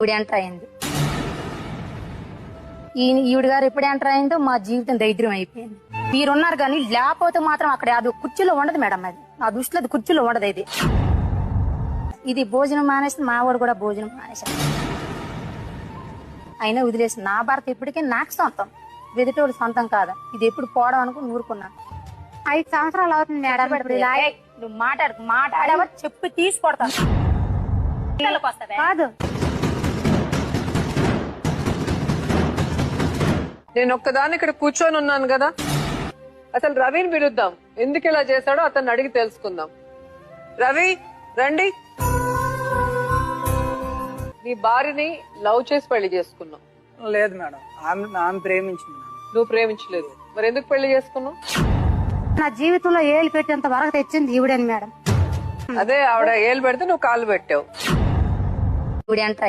ఇప్పుడు ఎంటర్ అయింది. ఈవిడ గారు ఎప్పుడు ఎంటర్ అయిందో మా జీవితం దరిద్రం అయిపోయింది. మీరున్నారు కానీ లేకపోతే మాత్రం అక్కడ అది కుర్చీలో ఉండదు మేడం. అది నా దృష్టిలో అది కుర్చీలో ఉండదు. ఇది భోజనం మానేసి మా వాడు కూడా భోజనం మానేసాడు. అయినా వదిలేసి నా భర్త ఇప్పటికే నాకు సొంతం, వెదిటోడు సొంతం కాదా. ఇది ఎప్పుడు పోవడం అనుకుని ఊరుకున్నాను. 5 సంవత్సరాలు అవుతుంది మేడం. నువ్వు మాట్లాడవా చెప్పి తీసుకొడతాను. కాదు, నేను ఒక్కదాన్ని ఇక్కడ కూర్చొని ఉన్నాను కదా. అసలు రవిని పిలుద్దాం, ఎందుకు ఇలా చేశాడో అతన్ని అడిగి తెలుసుకుందాం. రవి రండి. నీ భార్యని లవ్ చేసి పెళ్లి చేసుకున్నావు? లేదు మేడం, ఆమె ప్రేమించింది. నువ్వు ప్రేమించలేదు, మరి ఎందుకు పెళ్లి చేసుకున్నావు? నా జీవితంలో ఏళ్ళు పెట్టేంత వరకు తెచ్చింది ఈవిడని మేడం. అదే ఆవిడ ఏళ్ళు పెడితే నువ్వు కాళ్ళు పెట్టావు. ఇప్పుడు ఎంటర్